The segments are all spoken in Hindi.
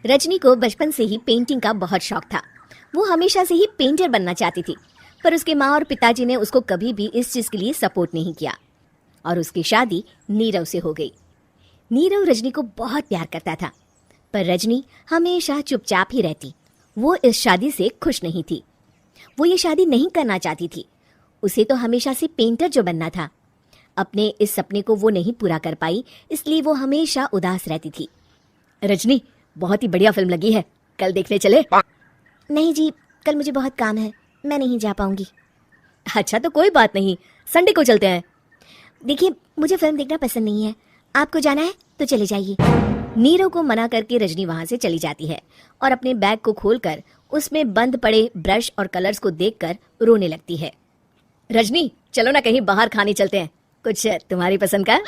रजनी को बचपन से ही पेंटिंग का बहुत शौक था। वो हमेशा से ही पेंटर बनना चाहती थी, पर उसके माँ और पिताजी ने उसको कभी भी इस चीज के लिए सपोर्ट नहीं किया और उसकी शादी नीरव से हो गई। नीरव रजनी को बहुत प्यार करता था, पर रजनी हमेशा चुपचाप ही रहती। वो इस शादी से खुश नहीं थी। वो ये शादी नहीं करना चाहती थी। उसे तो हमेशा से पेंटर जो बनना था। अपने इस सपने को वो नहीं पूरा कर पाई, इसलिए वो हमेशा उदास रहती थी। रजनी, बहुत ही बढ़िया फिल्म लगी है, कल देखने चले? नहीं जी, कल मुझे बहुत काम है, मैं नहीं जा पाऊंगी। अच्छा तो कोई बात नहीं, संडे को चलते हैं। देखिए, मुझे फिल्म देखना पसंद नहीं है। आपको जाना है तो चले जाइए। नीरव को मना करके रजनी वहां से चली जाती है और अपने बैग को खोलकर उसमें बंद पड़े ब्रश और कलर्स को देखकर रोने लगती है। रजनी, चलो ना कहीं बाहर खाने चलते हैं, कुछ तुम्हारी पसंद का।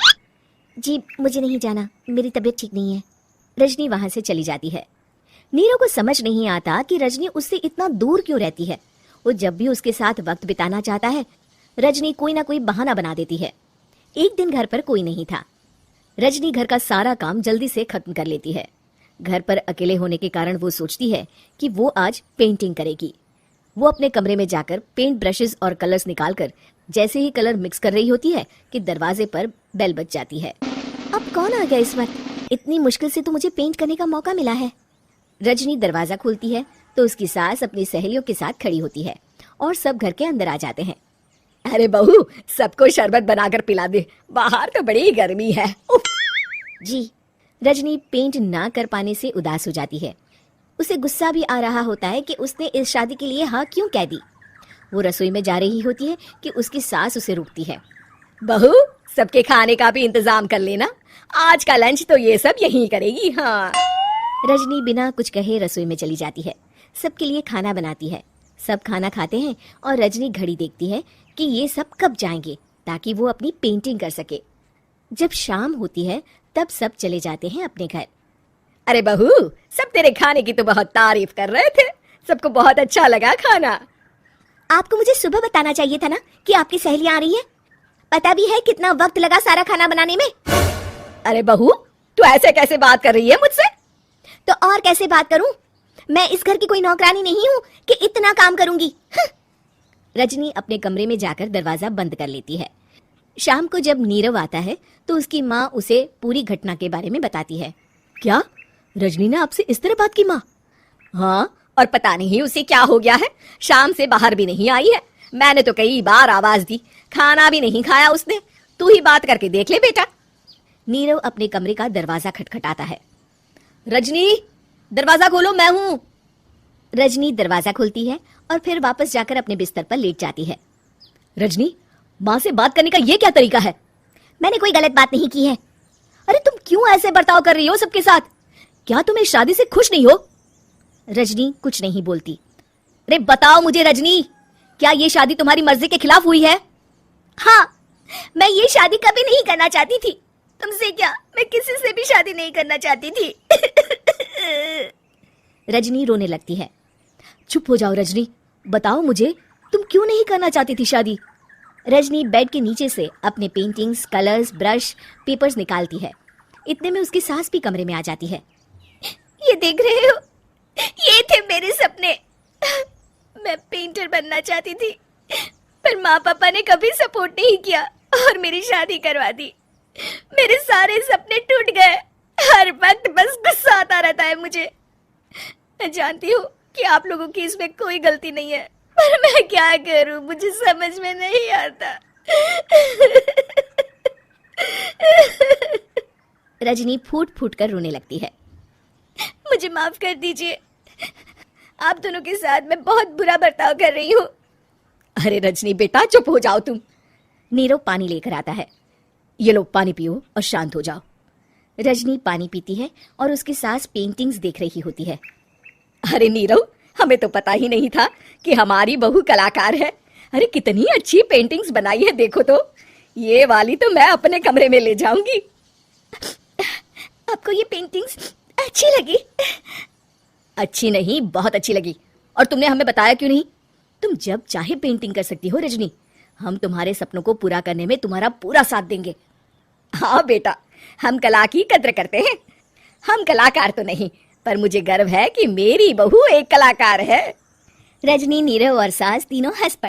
जी, मुझे नहीं जाना, मेरी तबीयत ठीक नहीं है। रजनी वहां से चली जाती है। नीरव को समझ नहीं आता कि रजनी उससे इतना दूर क्यों रहती है। वो जब भी उसके साथ वक्त बिताना चाहता है, रजनी कोई ना कोई बहाना बना देती है। एक दिन घर पर कोई नहीं था। रजनी घर का सारा काम जल्दी से खत्म कर लेती है। घर पर अकेले होने के कारण वो सोचती है कि वो आज पेंटिंग करेगी। वो अपने कमरे में जाकर पेंट ब्रशेस और कलर्स निकालकर जैसे ही कलर मिक्स कर रही होती है कि दरवाजे पर बेल बज जाती है। अब कौन आ गया इस वक्त? इतनी मुश्किल से तो मुझे पेंट करने का मौका मिला है। रजनी दरवाजा खोलती है तो उसकी सास अपनी सहेलियों के साथ खड़ी होती है और सब घर के अंदर आ जाते हैं। अरे बहू, सबको शरबत बनाकर पिला दे, बाहर तो बड़ी गर्मी है। जी। रजनी पेंट ना कर पाने से उदास हो जाती है। उसे गुस्सा भी आ रहा होता है कि उसने इस शादी के लिए हाँ क्यों कह दी। वो रसोई में जा रही होती है कि उसकी सास उसे रोकती है। बहू, सबके खाने का भी इंतजाम कर लेना, आज का लंच तो ये सब यहीं करेगी। हाँ। रजनी बिना कुछ कहे रसोई में चली जाती है। सबके लिए खाना बनाती है। सब खाना खाते हैं और रजनी घड़ी देखती है कि ये सब कब जाएंगे ताकि वो अपनी पेंटिंग कर सके। जब शाम होती है तब सब चले जाते हैं अपने घर। अरे बहू, सब तेरे खाने की तो बहुत तारीफ कर रहे थे, सबको बहुत अच्छा लगा खाना। आपको मुझे सुबह बताना चाहिए था ना कि आपकी सहेलियां आ रही है। पता भी है कितना वक्त लगा सारा खाना बनाने में। अरे बहू, तू ऐसे कैसे बात कर रही है मुझसे? तो और कैसे बात करूं? मैं इस घर की कोई नौकरानी नहीं हूं कि इतना काम करूंगी। रजनी अपने कमरे में जाकर दरवाजा बंद कर लेती है। शाम को जब नीरव आता है तो उसकी माँ उसे पूरी घटना के बारे में बताती है। क्या? रजनी ने आपसे इस तरह बात की माँ? हाँ, और पता नहीं उसे क्या हो गया है, शाम से बाहर भी नहीं आई है। मैंने तो कई बार आवाज दी, खाना भी नहीं खाया उसने। तू ही बात करके देख ले बेटा। नीरव अपने कमरे का दरवाजा खटखटाता है। रजनी, दरवाजा खोलो, मैं हूँ। रजनी दरवाजा खोलती है और फिर वापस जाकर अपने बिस्तर पर लेट जाती है। रजनी, माँ से बात करने का ये क्या तरीका है? मैंने कोई गलत बात नहीं की है। अरे तुम क्यों ऐसे बर्ताव कर रही हो सबके साथ? क्या तुम इस शादी से खुश नहीं हो? रजनी कुछ नहीं बोलती। अरे बताओ मुझे रजनी, क्या ये शादी तुम्हारी मर्जी के खिलाफ हुई है? हाँ, मैं ये शादी कभी नहीं करना चाहती थी। तुमसे क्या, मैं किसी से भी शादी नहीं करना चाहती थी। रजनी रोने लगती है। चुप हो जाओ रजनी, बताओ मुझे, तुम क्यों नहीं करना चाहती थी शादी? रजनी बेड के नीचे से अपने पेंटिंग्स, कलर्स, ब्रश, पेपर्स निकालती है। इतने में उसकी सास भी कमरे में आ जाती है। ये देख रहे हो, ये थे मेरे सपने। मैं पेंटर बनना चाहती थी, पर माँ पापा ने कभी सपोर्ट नहीं किया और मेरी शादी करवा दी। मेरे सारे सपने टूट गए। हर वक्त बस गुस्सा आता रहता है मुझे। मैं जानती हूँ कि आप लोगों की इसमें कोई गलती नहीं है, पर मैं क्या करूं, मुझे समझ में नहीं आता। रजनी फूट फूट कर रोने लगती है। मुझे माफ कर दीजिए, आप दोनों के साथ मैं बहुत बुरा बर्ताव कर रही हूँ। अरे रजनी बेटा, चुप हो जाओ तुम। नीरव पानी लेकर आता है। ये लो पानी पियो और शांत हो जाओ। रजनी पानी पीती है और उसकी सास पेंटिंग्स देख रही होती है। अरे नीरव, हमें तो पता ही नहीं था कि हमारी बहू कलाकार है। अरे कितनी अच्छी पेंटिंग्स बनाई है, देखो तो। ये वाली तो मैं अपने कमरे में ले जाऊंगी। आपको ये पेंटिंग्स अच्छी लगी? अच्छी नहीं, बहुत अच्छी लगी। और तुमने हमें बताया क्यों नहीं? तुम जब चाहे पेंटिंग कर सकती हो रजनी। हम तुम्हारे सपनों को पूरा करने में तुम्हारा पूरा साथ देंगे। हाँ बेटा, हम कला की कद्र करते हैं। हम कलाकार तो नहीं, पर मुझे गर्व है कि मेरी बहू एक कलाकार है। रजनी, नीरव और सास तीनों हंस पड़े।